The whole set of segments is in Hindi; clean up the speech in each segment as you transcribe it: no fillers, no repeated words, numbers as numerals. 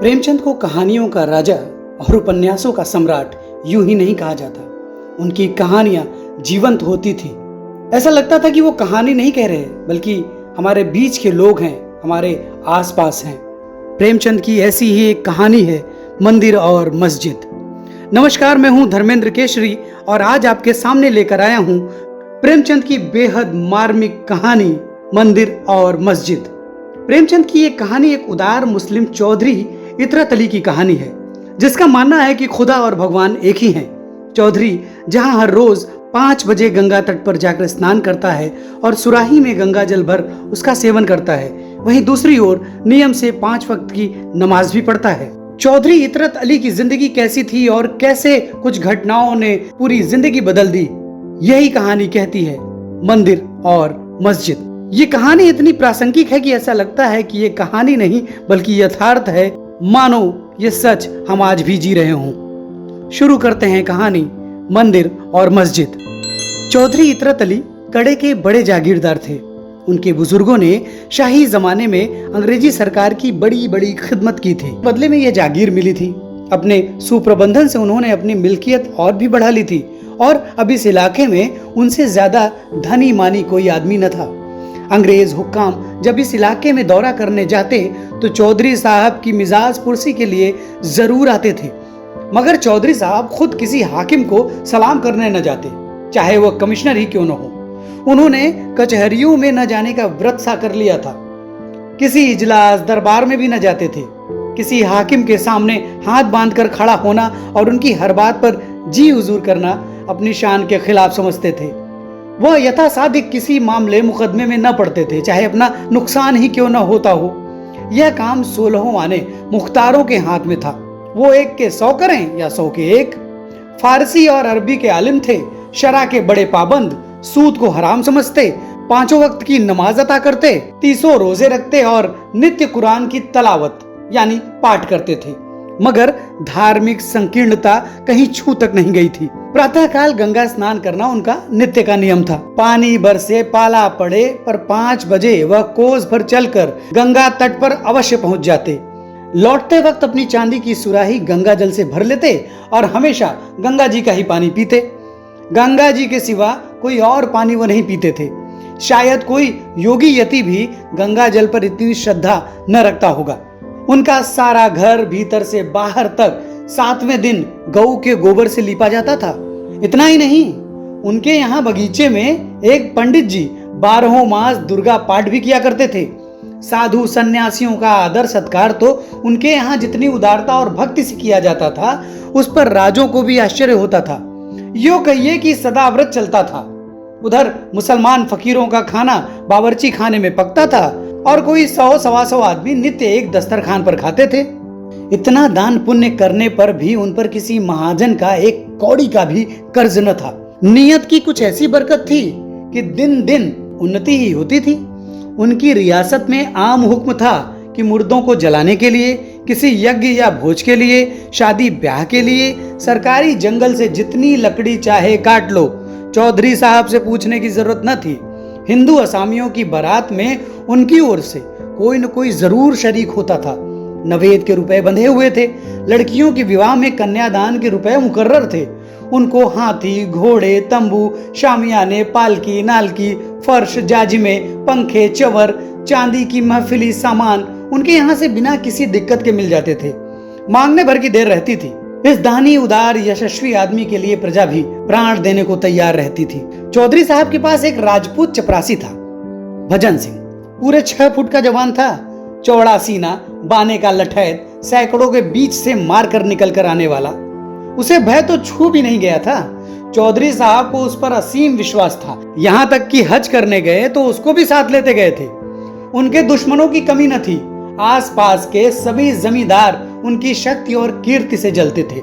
प्रेमचंद को कहानियों का राजा और उपन्यासों का सम्राट यूं ही नहीं कहा जाता। उनकी कहानियां जीवंत होती थी। ऐसा लगता था कि वो कहानी नहीं कह रहे बल्कि हमारे बीच के लोग हैं, हमारे आसपास हैं। प्रेमचंद की ऐसी ही एक कहानी है, मंदिर और मस्जिद। नमस्कार, मैं हूं धर्मेंद्र केशरी और आज आपके सामने लेकर आया हूं प्रेमचंद की बेहद मार्मिक कहानी मंदिर और मस्जिद। प्रेमचंद की ये कहानी एक उदार मुस्लिम चौधरी इतरत अली की कहानी है, जिसका मानना है कि खुदा और भगवान एक ही हैं। चौधरी जहां हर रोज 5 बजे गंगा तट पर जाकर स्नान करता है और सुराही में गंगा जल भर उसका सेवन करता है, वहीं दूसरी ओर नियम से 5 वक्त की नमाज भी पढ़ता है। चौधरी इतरत अली की जिंदगी कैसी थी और कैसे कुछ घटनाओं ने पूरी जिंदगी बदल दी, यही कहानी कहती है मंदिर और मस्जिद। ये कहानी इतनी प्रासंगिक है कि ऐसा लगता है कि ये कहानी नहीं बल्कि यथार्थ है, मानो ये सच हम आज भी जी रहे हों। शुरू करते हैं कहानी मंदिर और मस्जिद। चौधरी इतरत अली कड़े के बड़े जागीरदार थे। उनके बुजुर्गों ने शाही जमाने में अंग्रेजी सरकार की बड़ी बड़ी खिदमत की थी, बदले में यह जागीर मिली थी। अपने सुप्रबंधन से उन्होंने अपनी मिल्कियत और भी बढ़ा ली थी और अब इस इलाके में उनसे ज्यादा धनी मानी कोई आदमी न था। अंग्रेज हुक्काम जब इस इलाके में दौरा करने जाते तो चौधरी साहब की मिजाज पुरसी के लिए जरूर आते थे, मगर चौधरी साहब खुद किसी हाकिम को सलाम करने न जाते, चाहे वह कमिश्नर ही क्यों न हो। उन्होंने कचहरियों में न जाने का व्रत सा कर लिया था। किसी इजलास दरबार में भी न जाते थे। किसी हाकिम के सामने हाथ बांधकर खड़ा होना और उनकी हर बात पर जी हुजूर करना अपनी शान के खिलाफ समझते थे। वह यथासाधिक किसी मामले मुकदमे में न पड़ते थे, चाहे अपना नुकसान ही क्यों न होता हो। यह काम 16 आने मुख्तारों के हाथ में था। वो 1 के 100 करें या 100 के 1। फारसी और अरबी के आलिम थे, शरा के बड़े पाबंद, सूद को हराम समझते, 5 वक्त की नमाज अता करते, 30 रोजे रखते और नित्य कुरान की तलावत यानी पाठ करते थे। मगर धार्मिक संकीर्णता कहीं छू तक नहीं गई थी। प्रातः काल गंगा स्नान करना उनका नित्य का नियम था। पानी बरसे पाला पड़े पर 5 बजे वह कोस भर चलकर गंगा तट पर अवश्य पहुंच जाते। लौटते वक्त अपनी चांदी की सुराही गंगा जल से भर लेते और हमेशा गंगा जी का ही पानी पीते। गंगा जी के सिवा कोई और पानी वो नहीं पीते थे। शायद कोई योगी यति भी गंगा जल पर इतनी श्रद्धा न रखता होगा। उनका सारा घर भीतर से बाहर तक 7वें दिन गऊ के गोबर से लीपा जाता था। इतना ही नहीं, उनके यहाँ बगीचे में एक पंडित जी 12 मास दुर्गा पाठ भी किया करते थे। साधु सन्यासियों का आदर सत्कार तो उनके यहाँ जितनी उदारता और भक्ति से किया जाता था, उस पर राजों को भी आश्चर्य होता था। यो कहिए कि सदा व्रत चलता था। उधर मुसलमान फकीरों का खाना बावर्ची खाने में पकता था और कोई 100-125 आदमी नित्य एक दस्तरखान पर खाते थे। इतना दान पुण्य करने पर भी उन पर किसी महाजन का 1 कौड़ी का भी कर्ज न था। नियत की कुछ ऐसी बरकत थी कि दिन दिन उन्नति ही होती थी। उनकी रियासत में आम हुक्म था कि मुर्दों को जलाने के लिए, किसी यज्ञ या भोज के लिए, शादी ब्याह के लिए सरकारी जंगल से जितनी लकड़ी चाहे काट लो। चौधरी साहब से पूछने की जरूरत न थी। हिंदू असामियों की बारात में उनकी ओर से कोई न कोई जरूर शरीक होता था। नवेद के रुपए बंधे हुए थे। लड़कियों के विवाह में कन्यादान के रुपए मुकर्रर थे। उनको हाथी, घोड़े, तंबू, शामियाने, पालकी, नालकी, फर्श, जाजिमे, पंखे, चवर, चांदी की महफिली सामान उनके यहाँ से बिना किसी दिक्कत के मिल जाते थे। मांगने भर की देर रहती थी। इस दानी उदार यशस्वी आदमी के लिए प्रजा भी प्राण देने को तैयार रहती थी। चौधरी साहब के पास एक राजपूत चपरासी था, भजन सिंह। पूरे 6 फुट का जवान था, चौड़ा सीना, बाने का लठैत, सैकड़ों के बीच से मार कर निकल कर आने वाला। उसे भय तो छू भी नहीं गया था। चौधरी साहब को उस पर असीम विश्वास था। यहाँ तक कि हज करने गए तो उसको भी साथ लेते गए थे। उनके दुश्मनों की कमी न थी। आसपास के सभी जमींदार उनकी शक्ति और कीर्ति से जलते थे।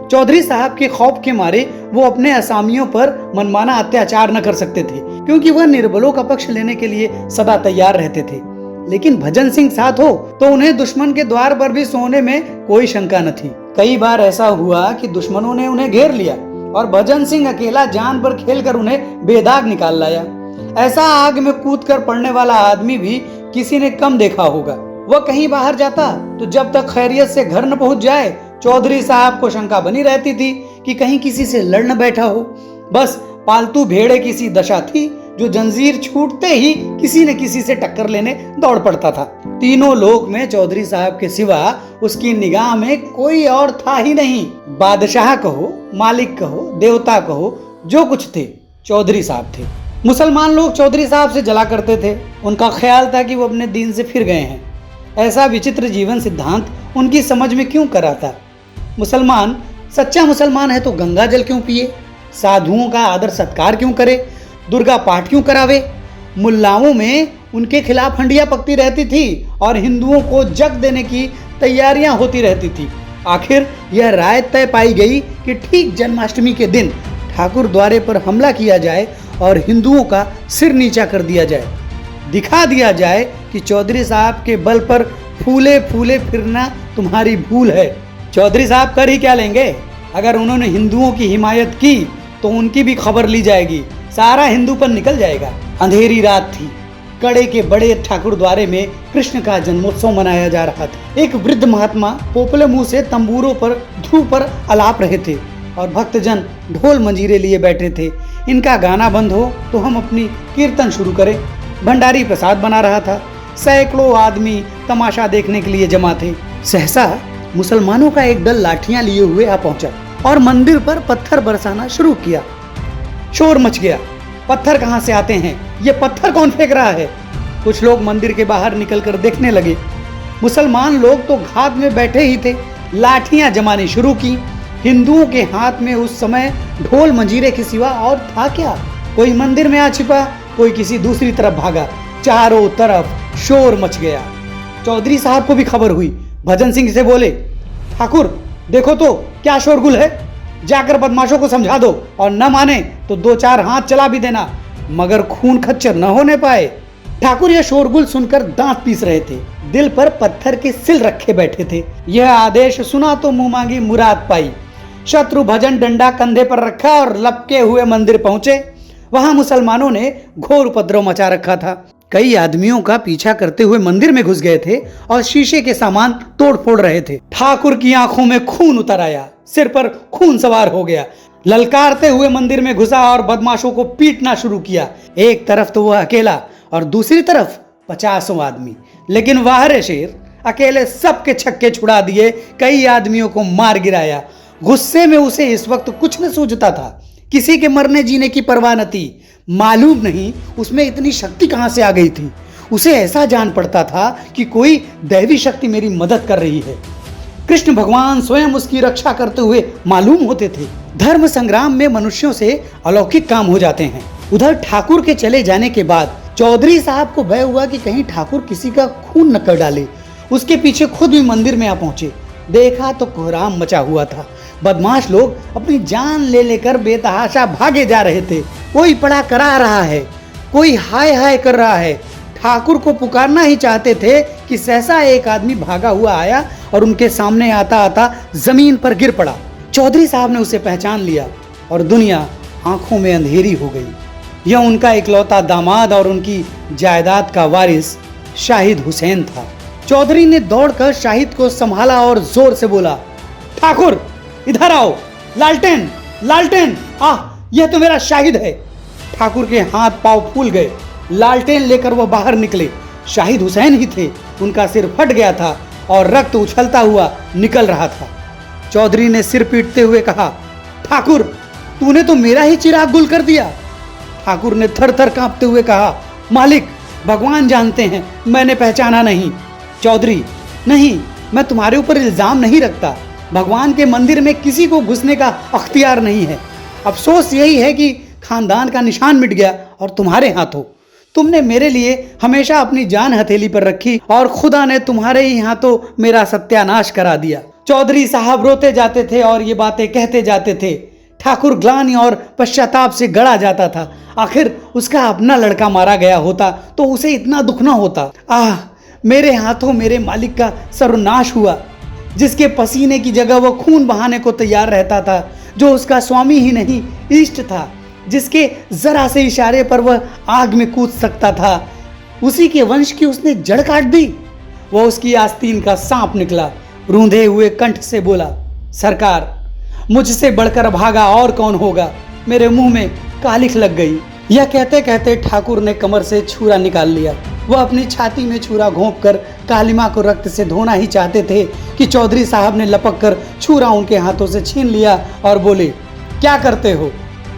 चौधरी साहब के खौफ के मारे वो अपने असामियों पर मनमाना अत्याचार न कर सकते थे, क्योंकि वह निर्बलों का पक्ष लेने के लिए सदा तैयार रहते थे। लेकिन भजन सिंह साथ हो तो उन्हें दुश्मन के द्वार पर भी सोने में कोई शंका न थी। कई बार ऐसा हुआ कि दुश्मनों ने उन्हें घेर लिया और भजन सिंह अकेला जान पर खेलकर उन्हें बेदाग निकाल लाया। ऐसा आग में कूदकर पड़ने वाला आदमी भी किसी ने कम देखा होगा। वह कहीं बाहर जाता तो जब तक खैरियत से घर न पहुंच जाए, चौधरी साहब को शंका बनी रहती थी कि कहीं किसी से लड़ न बैठा हो। बस पालतू भेड़े की सी दशा थी, जो जंजीर छूटते ही किसी न किसी से टक्कर लेने दौड़ पड़ता था। तीनों लोक में चौधरी साहब के सिवा उसकी निगाह में कोई और था ही नहीं। बादशाह कहो, मालिक कहो, देवता कहो, जो कुछ थे चौधरी साहब थे। मुसलमान लोग चौधरी साहब से जला करते थे। उनका ख्याल था कि वो अपने दीन से फिर गए हैं। ऐसा विचित्र जीवन सिद्धांत उनकी समझ में क्यों कर आता? मुसलमान सच्चा मुसलमान है तो गंगा जल क्यों पिए, साधुओं का आदर सत्कार क्यों करे, दुर्गा पाठ क्यों करावे? मुल्लाओं में उनके खिलाफ हंडिया पकती रहती थी और हिंदुओं को जग देने की तैयारियां होती रहती थी। आखिर यह राय तय पाई गई कि ठीक जन्माष्टमी के दिन ठाकुर द्वारे पर हमला किया जाए और हिंदुओं का सिर नीचा कर दिया जाए। दिखा दिया जाए कि चौधरी साहब के बल पर फूले फूले फिरना तुम्हारी भूल है। चौधरी साहब कर ही क्या लेंगे? अगर उन्होंने हिंदुओं की हिमायत की तो उनकी भी खबर ली जाएगी, सारा हिंदू पर निकल जाएगा। अंधेरी रात थी। कड़े के बड़े ठाकुर द्वारे में कृष्ण का जन्मोत्सव मनाया जा रहा था। एक वृद्ध महात्मा पोपले मुंह से तंबूरों पर ध्रुव पर अलाप रहे थे और भक्तजन ढोल मंजीरे लिए बैठे थे। इनका गाना बंद हो तो हम अपनी कीर्तन शुरू करें। भंडारी प्रसाद बना रहा था। सैकड़ों आदमी तमाशा देखने के लिए जमा थे। सहसा मुसलमानों का एक दल लाठियां लिए हुए आ पहुंचा और मंदिर पर पत्थर बरसाना शुरू किया। शोर मच गया। पत्थर कहां से आते हैं? ये पत्थर कौन फेंक रहा है? कुछ लोग मंदिर के बाहर निकलकर देखने लगे। मुसलमान लोग तो घात में बैठे ही थे। लाठियां जमानी शुरू की। हिंदुओं के हाथ में उस समय ढोल मंजीरे के सिवा और था क्या? कोई मंदिर में आ छिपा, कोई किसी दूसरी तरफ भागा। चारों तरफ शोर मच गया। चौधरी साहब को भी खबर हुई। भजन सिंह से बोले, ठाकुर देखो तो क्या शोरगुल है, जाकर बदमाशों को समझा दो और न माने तो दो चार हाथ चला भी देना, मगर खून खच्चर न होने पाए। ठाकुर यह शोरगुल सुनकर दांत पीस रहे थे। दिल पर पत्थर के सिल रखे बैठे थे। यह आदेश सुना तो मुंह मांगी मुराद पाई। शत्रु भजन डंडा कंधे पर रखा और लपके हुए मंदिर पहुंचे। वहां मुसलमानों ने घोर उपद्रव मचा रखा था। कई आदमियों का पीछा करते हुए मंदिर में घुस गए थे और शीशे के सामान तोड़ फोड़ रहे थे। ठाकुर की आंखों में खून उतर आया, सिर पर खून सवार हो गया। ललकारते हुए मंदिर में घुसा और बदमाशों को पीटना शुरू किया। एक तरफ तो वह अकेला और दूसरी तरफ 50 आदमी। लेकिन वाह रे शेर, अकेले सबके छक्के छुड़ा दिए, कई आदमियों को मार गिराया। गुस्से में उसे इस वक्त कुछ न सूझता था। किसी के मरने जीने की परवाह न थी। मालूम नहीं उसमें इतनी शक्ति कहां से आ गई थी। उसे ऐसा जान पड़ता था कि कोई दैवी शक्ति मेरी मदद कर रही है। कृष्ण भगवान स्वयं उसकी रक्षा करते हुए मालूम होते थे। धर्म संग्राम में मनुष्यों से अलौकिक काम हो जाते हैं। उधर ठाकुर के चले जाने के बाद चौधरी साहब को भय हुआ कि कहीं ठाकुर किसी का खून न कर डाले। उसके पीछे खुद भी मंदिर में आ पहुंचे। देखा तो कोहराम मचा हुआ था। बदमाश लोग अपनी जान ले लेकर बेतहाशा भागे जा रहे थे। कोई पड़ा करा रहा है, कोई हाय हाय कर रहा है। ठाकुर को पुकारना ही चाहते थे कि सहसा एक आदमी भागा हुआ आया और उनके सामने आता आता जमीन पर गिर पड़ा। चौधरी साहब ने उसे पहचान लिया और दुनिया आंखों में अंधेरी हो गई। यह उनका इकलौता दामाद और उनकी जायदाद का वारिस शाहिद हुसैन था। चौधरी ने दौड़कर शाहिद को संभाला और जोर से बोला, ठाकुर इधर आओ, लालटेन लालटेन, यह तो मेरा शाहिद है। ठाकुर के हाथ पांव फूल गए। लालटेन लेकर वह बाहर निकले। शाहिद हुसैन ही थे। उनका सिर फट गया था और रक्त उछलता हुआ निकल रहा था। चौधरी ने सिर पीटते हुए कहा, ठाकुर तूने तो मेरा ही चिराग गुल कर दिया। ठाकुर ने थर थर कांपते हुए कहा, मालिक भगवान जानते हैं, मैंने पहचाना नहीं। चौधरी, नहीं, मैं तुम्हारे ऊपर इल्जाम नहीं रखता। भगवान के मंदिर में किसी को घुसने का अख्तियार नहीं है। अफसोस यही है कि खानदान का निशान मिट गया और तुम्हारे हाथों। तुमने मेरे लिए हमेशा अपनी जान हथेली पर रखी और खुदा ने तुम्हारे ही हाथों मेरा सत्यानाश करा दिया। चौधरी साहब रोते जाते थे और ये बातें कहते जाते थे। ठाकुर ग्लानि और पश्चाताप से गड़ा जाता था। आखिर उसका अपना लड़का मारा गया होता तो उसे इतना दुख न होता। मेरे हाथों मेरे मालिक का सर्वनाश हुआ, जिसके पसीने की जगह वो खून बहाने को तैयार रहता था, जो उसका स्वामी ही नहीं इष्ट था, जिसके जरा से इशारे पर वह आग में कूद सकता था। उसी के वंश की उसने जड़ काट दी। वह उसकी आस्तीन का सांप निकला। रूंधे हुए कंठ से बोला, सरकार, मुझसे बढ़कर भागा और कौन होगा। मेरे मुंह में कालिख लग गई। यह कहते कहते ठाकुर ने कमर से छुरा निकाल लिया। वह अपनी छाती में छुरा घोंप कर कालिमा को रक्त से धोना ही चाहते थे कि चौधरी साहब ने लपक कर छुरा उनके हाथों से छीन लिया और बोले, क्या करते हो,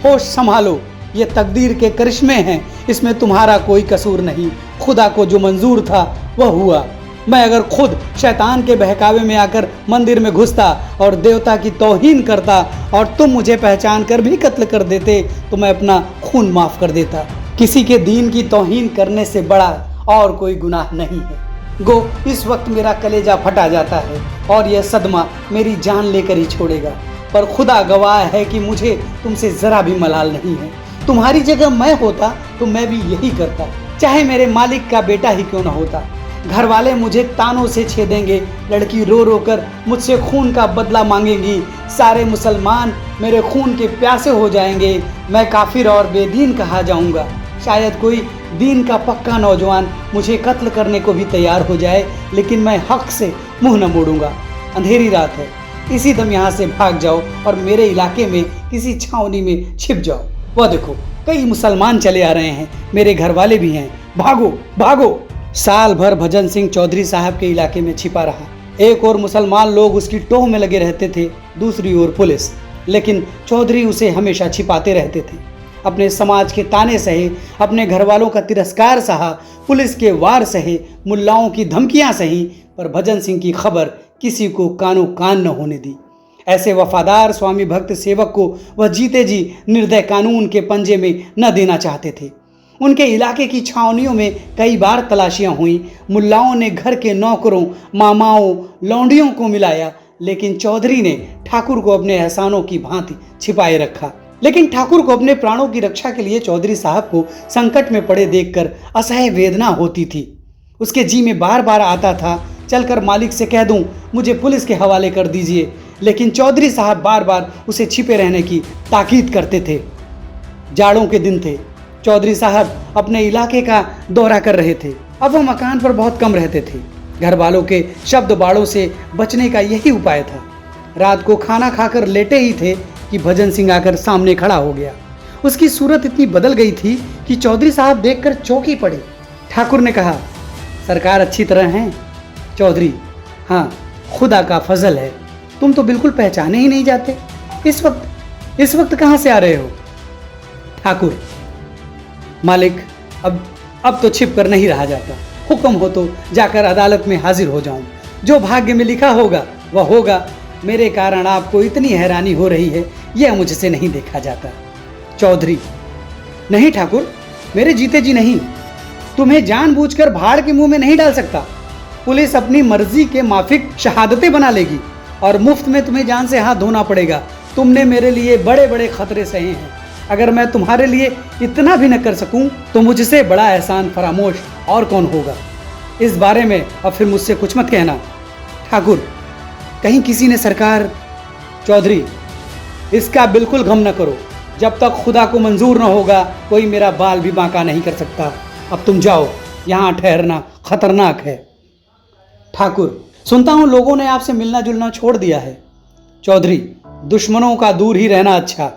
होश संभालो, ये तकदीर के करिश्मे हैं, इसमें तुम्हारा कोई कसूर नहीं। खुदा को जो मंजूर था वह हुआ। मैं अगर खुद शैतान के बहकावे में आकर मंदिर में घुसता और देवता की तौहीन करता और तुम मुझे पहचान कर भी कत्ल कर देते तो मैं अपना खून माफ कर देता। किसी के दीन की तौहीन करने से बड़ा और कोई गुनाह नहीं है। गो इस वक्त मेरा कलेजा फटा जाता है और यह सदमा मेरी जान लेकर ही छोड़ेगा, पर खुदा गवाह है कि मुझे तुमसे जरा भी मलाल नहीं है। तुम्हारी जगह मैं होता तो मैं भी यही करता, चाहे मेरे मालिक का बेटा ही क्यों न होता। घर वाले मुझे तानों से छेदेंगे, लड़की रो रो कर मुझसे खून का बदला मांगेंगी, सारे मुसलमान मेरे खून के प्यासे हो जाएंगे, मैं काफिर और बेदीन कहा जाऊंगा। शायद कोई दीन का पक्का नौजवान मुझे कत्ल करने को भी तैयार हो जाए, लेकिन मैं हक से मुंह न मोड़ूंगा। अंधेरी रात है, इसी दम यहाँ से भाग जाओ और मेरे इलाके में किसी छावनी में छिप जाओ। वह देखो, कई मुसलमान चले आ रहे हैं, मेरे घर वाले भी हैं, भागो भागो। साल भर भजन सिंह चौधरी साहब के इलाके में छिपा रहा। एक और मुसलमान लोग उसकी टोह में लगे रहते थे, दूसरी ओर पुलिस, लेकिन चौधरी उसे हमेशा छिपाते रहते थे। अपने समाज के ताने सहे, अपने घर वालों का तिरस्कार सहा, पुलिस के वार सहे, मुल्लाओं की धमकियां सही, पर भजन सिंह की खबर किसी को कानो कान न होने दी। ऐसे वफादार स्वामी भक्त सेवक को वह जीते जी निर्दय कानून के पंजे में न देना चाहते थे। उनके इलाके की छावनियों में कई बार तलाशियां हुई। मुल्लाओं ने घर के नौकरों, मामाओं, लौंडियों को मिलाया, लेकिन चौधरी ने ठाकुर को अपने एहसानों की भांति छिपाए रखा। लेकिन ठाकुर को अपने प्राणों की रक्षा के लिए चौधरी साहब को संकट में पड़े देखकर असह्य वेदना होती थी। उसके जी में बार बार आता था, चलकर मालिक से कह दूं, मुझे पुलिस के हवाले कर दीजिए, लेकिन चौधरी साहब बार बार उसे छिपे रहने की ताकीद करते थे। जाड़ों के दिन थे, चौधरी साहब अपने इलाके का दौरा कर रहे थे। अब वह मकान पर बहुत कम रहते थे। घर वालों के शब्द बाड़ों से बचने का यही उपाय था। रात को खाना खाकर लेटे ही थे कि भजन सिंह आकर सामने खड़ा हो गया। उसकी सूरत इतनी बदल गई थी कि चौधरी साहब देखकर चौंकी पड़े। ठाकुर ने कहा, सरकार अच्छी तरह हैं? चौधरी, हाँ, खुदा का फजल है, तुम तो बिल्कुल पहचाने ही नहीं जाते। इस वक्त कहाँ से आ रहे हो? ठाकुर, मालिक, अब तो छिप कर नहीं रहा जाता। हुक्म हो तो जाकर अदालत में हाजिर हो जाऊं। जो भाग्य में लिखा होगा वह होगा। मेरे कारण आपको इतनी हैरानी हो रही है, यह मुझसे नहीं देखा जाता। चौधरी, नहीं ठाकुर, मेरे जीते जी नहीं। तुम्हें जानबूझकर भाड़ के मुंह में नहीं डाल सकता। पुलिस अपनी मर्जी के माफिक शहादतें बना लेगी और मुफ्त में तुम्हें जान से हाथ धोना पड़ेगा। तुमने मेरे लिए बड़े बड़े खतरे सहे हैं। अगर मैं तुम्हारे लिए इतना भी न कर सकूं तो मुझसे बड़ा एहसान फरामोश और कौन होगा। इस बारे में अब फिर मुझसे कुछ मत कहना। ठाकुर, कहीं किसी ने सरकार। चौधरी, इसका बिल्कुल गम न करो। जब तक खुदा को मंजूर न होगा कोई मेरा बाल भी बांका नहीं कर सकता। अब तुम जाओ, यहाँ ठहरना खतरनाक है। ठाकुर, सुनता हूँ लोगों ने आपसे मिलना जुलना छोड़ दिया है। चौधरी, दुश्मनों का दूर ही रहना अच्छा।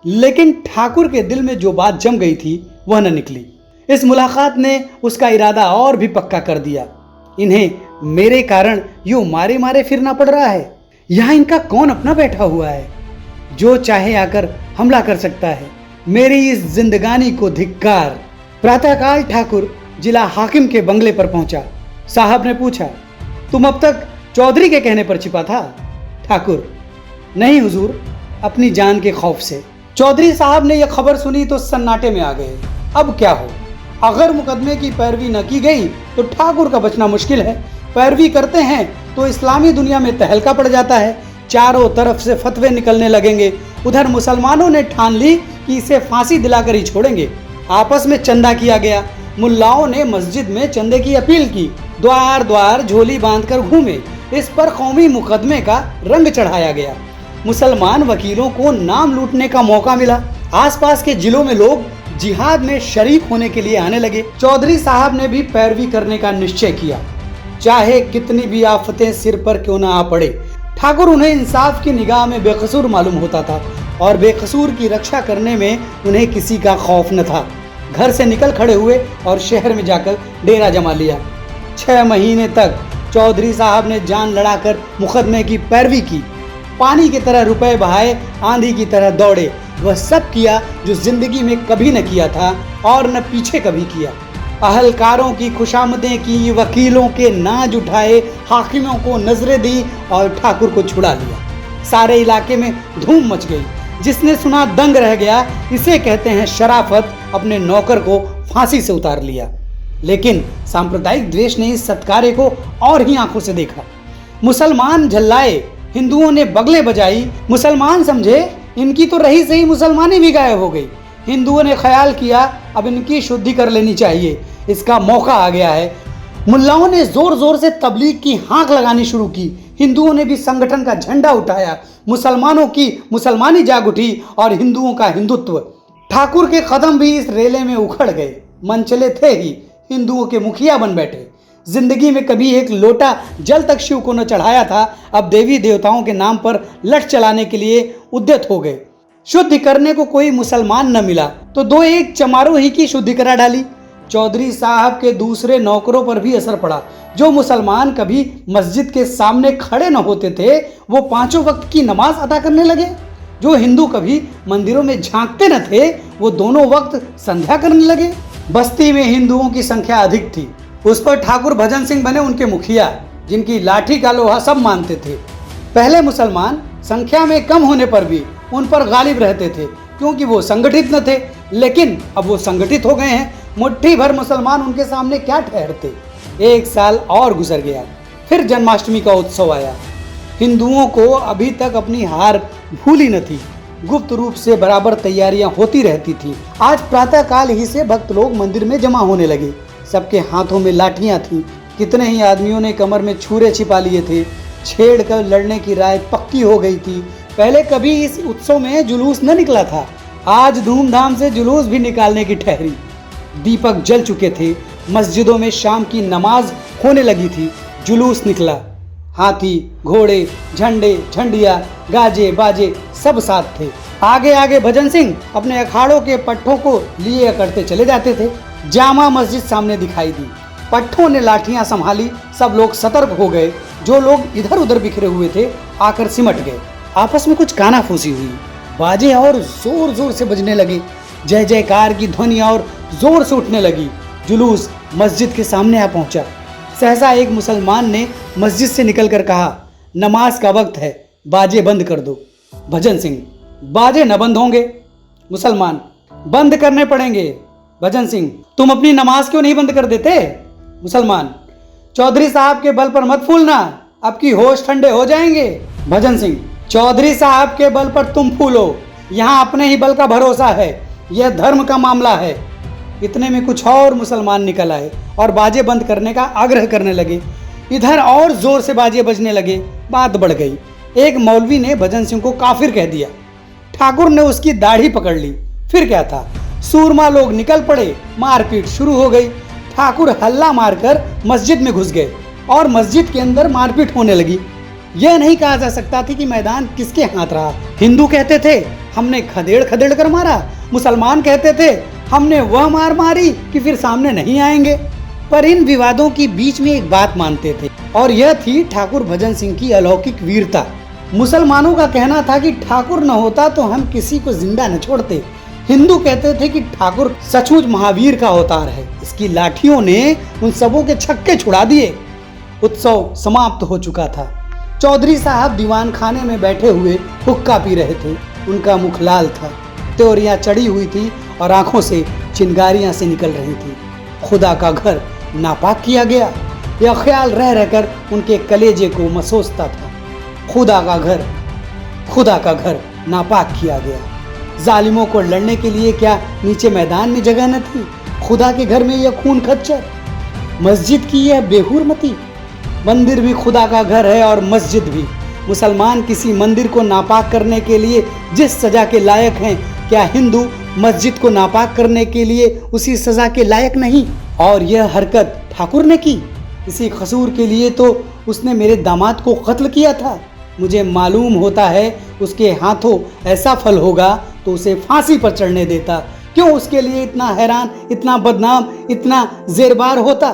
लेकिन ठाकुर के दिल में जो बात जम गई थी वह न निकली। इस मुलाकात ने उसका इरादा और भी पक्का कर दिया। इन्हें मेरे कारण यूं मारे मारे फिरना पड़ रहा है। यहाँ इनका कौन अपना बैठा हुआ है जो चाहे आकर हमला कर सकता है। मेरी इस जिंदगानी को धिक्कार। प्रातःकाल ठाकुर जिला हाकिम के बंगले पर पहुंचा। साहब ने पूछा, तुम अब तक चौधरी के कहने पर छिपा था? ठाकुर, नहीं हुजूर, अपनी जान के खौफ से। चौधरी साहब ने यह खबर सुनी तो सन्नाटे में आ गए। अब क्या हो? अगर मुकदमे की पैरवी न की गई तो ठाकुर का बचना मुश्किल है। पैरवी करते हैं तो इस्लामी दुनिया में तहलका पड़ जाता है। चारों तरफ से फतवे निकलने लगेंगे। उधर मुसलमानों ने ठान ली कि इसे फांसी दिलाकर ही छोड़ेंगे। आपस में चंदा किया गया। मुल्लाओं ने मस्जिद में चंदे की अपील की। द्वार द्वार झोली बांधकर घूमे। इस पर कौमी मुकदमे का रंग चढ़ाया गया। मुसलमान वकीलों को नाम लूटने का मौका मिला। आसपास के जिलों में लोग जिहाद में शरीक होने के लिए आने लगे। चौधरी साहब ने भी पैरवी करने का निश्चय किया। चाहे कितनी भी आफतें सिर पर क्यों ना आ पड़े। ठाकुर उन्हें इंसाफ की निगाह में बेकसूर मालूम होता था और बेकसूर की रक्षा करने में उन्हें किसी का खौफ न था। घर से निकल खड़े हुए और शहर में जाकर डेरा जमा लिया। 6 महीने तक चौधरी साहब ने जान लड़ाकर मुकदमे की पैरवी की। पानी की तरह रुपए बहाए, आंधी की तरह दौड़े। वह सब किया जो जिंदगी में कभी न किया था और न पीछे कभी किया। अहलकारों की खुशामदें की, वकीलों के नाज उठाए, हाकिमों को नजरें दी और ठाकुर को छुड़ा लिया। सारे इलाके में धूम मच गई। जिसने सुना दंग रह गया। इसे कहते हैं शराफत। अपने नौकर को फांसी से उतार लिया। लेकिन सांप्रदायिक द्वेष ने इस सत्कार्य को और ही आंखों से देखा। मुसलमान झल्लाए, हिंदुओं ने बगले बजाई। मुसलमान समझे इनकी तो रही सही मुसलमानी भी गायब हो गई। हिंदुओं ने ख्याल किया अब इनकी शुद्धि कर लेनी चाहिए, इसका मौका आ गया है। मुल्लाओं ने जोर जोर से तबलीग की हाँक लगानी शुरू की। हिंदुओं ने भी संगठन का झंडा उठाया। मुसलमानों की मुसलमानी जाग उठी और हिंदुओं का हिंदुत्व। ठाकुर के कदम भी इस रेले में उखड़ गए। मनचले थे ही, हिंदुओं के मुखिया बन बैठे। जिंदगी में कभी एक लोटा जल तक शिव को न चढ़ाया था, अब देवी देवताओं के नाम पर लठ चलाने के लिए उद्यत हो गए। शुद्धि करने को कोई मुसलमान न मिला तो 2-1 चमारों ही की शुद्धि करा डाली। चौधरी साहब के दूसरे नौकरों पर भी असर पड़ा। जो मुसलमान कभी मस्जिद के सामने खड़े न होते थे वो 5 वक्त की नमाज अदा करने लगे। जो हिंदू कभी मंदिरों में झांकते न थे वो दोनों वक्त संध्या करने लगे। बस्ती में हिंदुओं की संख्या अधिक थी। उस पर ठाकुर भजन सिंह बने उनके मुखिया, जिनकी लाठी का लोहा सब मानते थे। पहले मुसलमान संख्या में कम होने पर भी उन पर गालिब रहते थे क्योंकि वो संगठित न थे। लेकिन अब वो संगठित हो गए हैं। मुट्ठी भर मुसलमान उनके सामने क्या ठहरते। 1 साल और गुजर गया। फिर जन्माष्टमी का उत्सव आया। हिंदुओं को अभी तक अपनी हार भूली न थी। गुप्त रूप से बराबर तैयारियां होती रहती थी। आज प्रातः काल ही से भक्त लोग मंदिर में जमा होने लगे। सबके हाथों में लाठियां थीं। कितने ही आदमियों ने कमर में छुरे छिपा लिए थे। छेड़ कर लड़ने की राय पक्की हो गई थी। पहले कभी इस उत्सव में जुलूस न निकला था, आज धूमधाम से जुलूस भी निकालने की ठहरी। दीपक जल चुके थे। मस्जिदों में शाम की नमाज होने लगी थी। जुलूस निकला। हाथी, घोड़े, झंडे, झंडिया, गाजे बाजे सब साथ थे। आगे आगे भजन सिंह अपने अखाड़ों के पट्टों को लिए करते चले जाते थे। जामा मस्जिद सामने दिखाई दी। पट्टों ने लाठियां संभाली। सब लोग सतर्क हो गए। जो लोग इधर उधर बिखरे हुए थे आकर सिमट गए। आपस में कुछ कानाफूसी हुई। बाजे और जोर जोर से बजने लगे। जय जयकार की ध्वनि और जोर से उठने लगी। जुलूस मस्जिद के सामने आ पहुंचा। सहसा एक मुसलमान ने मस्जिद से निकलकर कहा, नमाज का वक्त है, बाजे बंद कर दो। भजन सिंह, बाजे न बंद होंगे। मुसलमान, बंद करने पड़ेंगे। भजन सिंह, तुम अपनी नमाज क्यों नहीं बंद कर देते। मुसलमान, चौधरी साहब के बल पर मत फूलना, अब की होश ठंडे हो जाएंगे। भजन सिंह, चौधरी साहब के बल पर तुम फूलो, यहाँ अपने ही बल का भरोसा है, यह धर्म का मामला है। इतने में कुछ और मुसलमान निकल आए और बाजे बंद करने का आग्रह करने लगे। इधर और जोर से बाजे बजने लगे। बात बढ़ गई। एक मौलवी ने भजन सिंह को काफिर कह दिया। ठाकुर ने उसकी दाढ़ी पकड़ ली। फिर क्या था, सूरमा लोग निकल पड़े। मारपीट शुरू हो गई। ठाकुर हल्ला मारकर मस्जिद में घुस गए और मस्जिद के अंदर मारपीट होने लगी। यह नहीं कहा जा सकता था कि मैदान किसके हाथ रहा। हिंदू कहते थे हमने खदेड़ खदेड़ कर मारा। मुसलमान कहते थे हमने वह मार मारी कि फिर सामने नहीं आएंगे। पर इन विवादों के बीच में एक बात मानते थे और यह थी ठाकुर भजन सिंह की अलौकिक वीरता। मुसलमानों का कहना था कि ठाकुर न होता तो हम किसी को जिंदा न छोड़ते। हिंदू कहते थे कि ठाकुर सचमुच महावीर का अवतार है। इसकी लाठियों ने उन सबों के छक्के छुड़ा दिए। उत्सव समाप्त हो चुका था। चौधरी साहब दीवान खाने में बैठे हुए हुक्का पी रहे थे। उनका मुख लाल था, त्योरियां चढ़ी हुई थी और आंखों से चिंगारियां से निकल रही थी। खुदा का घर नापाक किया गया, यह ख्याल रह रहकर उनके कलेजे को मसोसता था। खुदा का घर नापाक किया गया। जालिमों को लड़ने के लिए क्या नीचे मैदान में जगह न थी? खुदा के घर में यह खून खच्चर, मस्जिद की यह बेहुरमती। मंदिर भी खुदा का घर है और मस्जिद भी। मुसलमान किसी मंदिर को नापाक करने के लिए जिस सजा के लायक हैं, क्या हिंदू मस्जिद को नापाक करने के लिए उसी सजा के लायक नहीं? और यह हरकत ठाकुर ने की। इसी कसूर के लिए तो उसने मेरे दामाद को कत्ल किया था। मुझे मालूम होता है उसके हाथों ऐसा फल होगा तो उसे फांसी पर चढ़ने देता। क्यों उसके लिए इतना हैरान, इतना बदनाम, इतना जेरबार होता?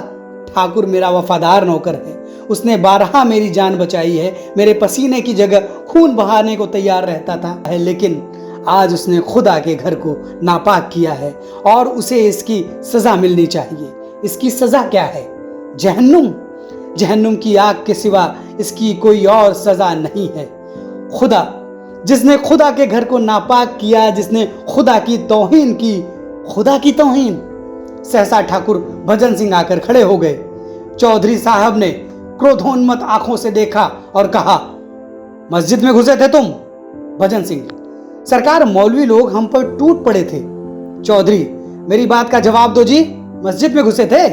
ठाकुर मेरा वफादार नौकर है। उसने बारहा मेरी जान बचाई है। मेरे पसीने की जगह खून बहाने को तैयार रहता था, लेकिन आज उसने खुदा के घर को नापाक किया है और उसे इसकी सजा मिलनी चाहिए। इसकी सजा क्या है? जहन्नुम। जहन्नुम की आग के सिवा इसकी कोई और सजा नहीं है। खुदा, जिसने खुदा के घर को नापाक किया, जिसने खुदा की तौहीन की, खुदा की तौहीन। सहसा ठाकुर भजन सिंह आकर खड़े हो गए। चौधरी साहब ने क्रोधोन्मत्त आंखों से देखा और कहा, मस्जिद में घुसे थे तुम? भजन सिंह, सरकार, मौलवी लोग हम पर टूट पड़े थे। चौधरी, मेरी बात का जवाब दो जी, मस्जिद में घुसे थे?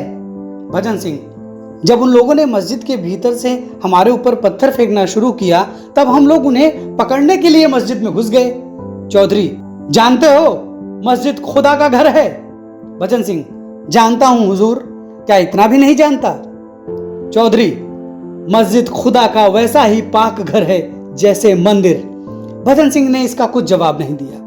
भजन सिंह, जब उन लोगों ने मस्जिद के भीतर से हमारे ऊपर पत्थर फेंकना शुरू किया तब हम लोग उन्हें पकड़ने के लिए मस्जिद में घुस गए। चौधरी, जानते हो मस्जिद खुदा का घर है? भजन सिंह, जानता हूं हुजूर, क्या इतना भी नहीं जानता? चौधरी, मस्जिद खुदा का वैसा ही पाक घर है जैसे मंदिर। भजन सिंह ने इसका कुछ जवाब नहीं दिया।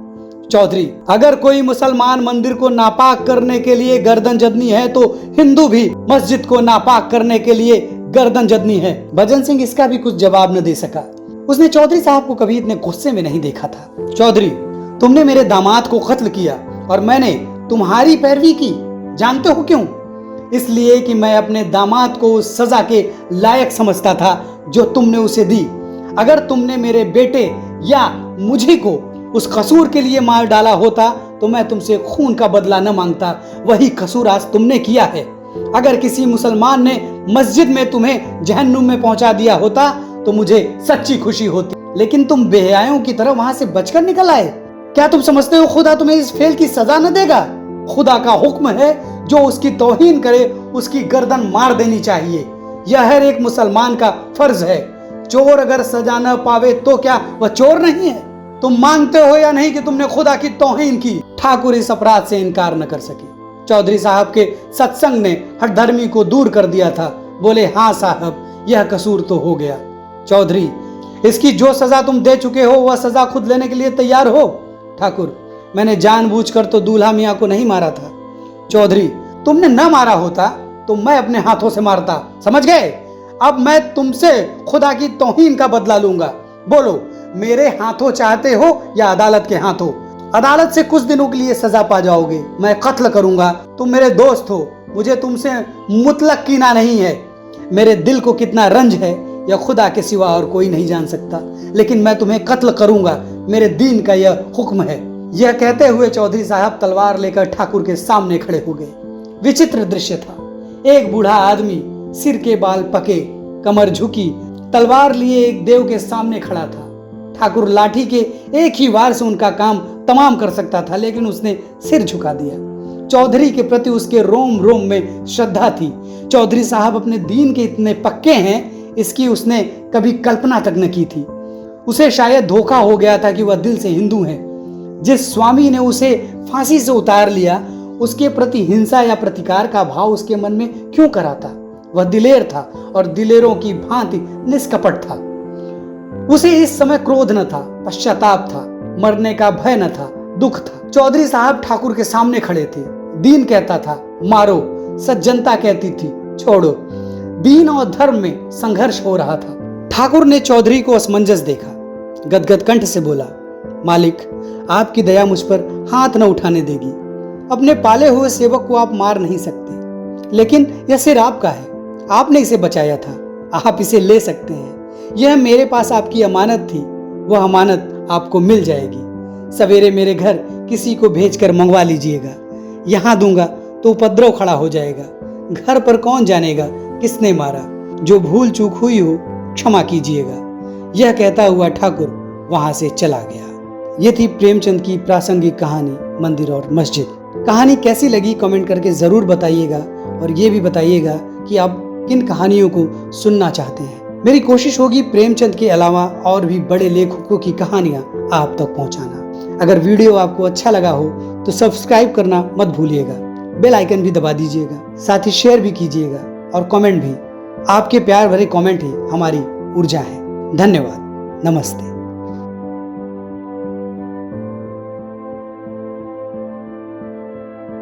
चौधरी, अगर कोई मुसलमान मंदिर को नापाक करने के लिए गर्दन जदनी है तो हिंदू भी मस्जिद को नापाक करने के लिए गर्दन जदनी है। भजन सिंह इसका भी कुछ जवाब न दे सका। उसने चौधरी साहब को कभी इतने गुस्से में नहीं देखा था। चौधरी, तुमने मेरे दामाद को कत्ल किया और मैंने तुम्हारी पैरवी की। जानते हो क्यों? इसलिए कि मैं अपने दामाद को उस सजा के लायक समझता था जो तुमने उसे दी। अगर तुमने मेरे बेटे या मुझे को उस कसूर के लिए मार डाला होता तो मैं तुमसे खून का बदला न मांगता। वही कसूर आज तुमने किया है। अगर किसी मुसलमान ने मस्जिद में तुम्हें जहन्नुम में पहुंचा दिया होता तो मुझे सच्ची खुशी होती, लेकिन तुम बेहयाओं की तरह वहां से बचकर निकल आए। क्या तुम समझते हो खुदा तुम्हें इस फेल की सजा न देगा? खुदा का हुक्म है, जो उसकी तौहीन करे उसकी गर्दन मार देनी चाहिए। यह हर एक मुसलमान का फर्ज है। चोर अगर सजा न पावे तो क्या वह चोर नहीं है? तुम मानते हो या नहीं कि तुमने खुदा की तौहीन की? ठाकुर इस अपराध से इनकार न कर सके। चौधरी साहब के सत्संग ने हठधर्मी को दूर कर दिया था। बोले, हाँ साहब, यह कसूर तो हो गया। चौधरी, इसकी जो सजा तुम दे चुके हो वह सजा खुद लेने के लिए तैयार हो? ठाकुर, मैंने जानबूझकर तो दूल्हा मियाँ को नहीं मारा था। चौधरी, तुमने न मारा होता तो मैं अपने हाथों से मारता, समझ गए? अब मैं तुमसे खुदा की तौहीन का बदला लूंगा। बोलो, मेरे हाथों चाहते हो या अदालत के हाथों? अदालत से कुछ दिनों के लिए सजा पा जाओगे, मैं कत्ल करूंगा। तुम मेरे दोस्त हो, मुझे तुमसे मुतलक कीना नहीं है। मेरे दिल को कितना रंज है यह खुदा के सिवा और कोई नहीं जान सकता, लेकिन मैं तुम्हें कत्ल करूंगा। मेरे दीन का यह हुक्म है। यह कहते हुए चौधरी साहब तलवार लेकर ठाकुर के सामने खड़े हो गए। विचित्र दृश्य था। एक बूढ़ा आदमी, सिर के बाल पके, कमर झुकी, तलवार लिए एक देव के सामने खड़ा था। ठाकुर लाठी के एक ही वार से उनका काम तमाम कर सकता था, लेकिन उसने सिर झुका दिया। चौधरी के प्रति उसके रोम रोम में श्रद्धा थी। चौधरी साहब अपने दीन के इतने पक्के हैं, इसकी उसने कभी कल्पना तक न की थी। उसे शायद धोखा हो गया था कि वह दिल से हिंदू है। जिस स्वामी ने उसे फांसी से उतार लिया, उसके प्रति हिंसा या प्रतिकार का भाव उसके मन में क्यों कराता? वह दिलेर था और दिलेरों की भांति निष्कपट था। उसे इस समय क्रोध न था, पश्चाताप था, मरने का भय न था, दुख था। चौधरी साहब ठाकुर के सामने खड़े थे। दीन कहता था मारो, सज्जनता कहती थी छोड़ो। दीन और धर्म में संघर्ष हो रहा था। ठाकुर ने चौधरी को असमंजस देखा, गदगद कंठ से बोला, मालिक, आपकी दया मुझ पर हाथ न उठाने देगी। अपने पाले हुए सेवक को आप मार नहीं सकते, लेकिन यह सिर आपका है। आपने इसे बचाया था, आप इसे ले सकते हैं। यह मेरे पास आपकी अमानत थी, वह अमानत आपको मिल जाएगी। सवेरे मेरे घर किसी को भेजकर मंगवा लीजिएगा। यहाँ दूंगा तो उपद्रव खड़ा हो जाएगा। घर पर कौन जानेगा किसने मारा। जो भूल चूक हुई हो क्षमा कीजिएगा। यह कहता हुआ ठाकुर वहां से चला गया। ये थी प्रेमचंद की प्रासंगिक कहानी मंदिर और मस्जिद। कहानी कैसी लगी कमेंट करके जरूर बताइएगा, और ये भी बताइएगा कि आप किन कहानियों को सुनना चाहते हैं। मेरी कोशिश होगी प्रेमचंद के अलावा और भी बड़े लेखकों की कहानियां आप तक पहुंचाना। अगर वीडियो आपको अच्छा लगा हो तो सब्सक्राइब करना मत भूलिएगा, बेल आइकन भी दबा दीजिएगा, साथ ही शेयर भी कीजिएगा और कमेंट भी। आपके प्यार भरे कमेंट ही हमारी ऊर्जा है। धन्यवाद। नमस्ते।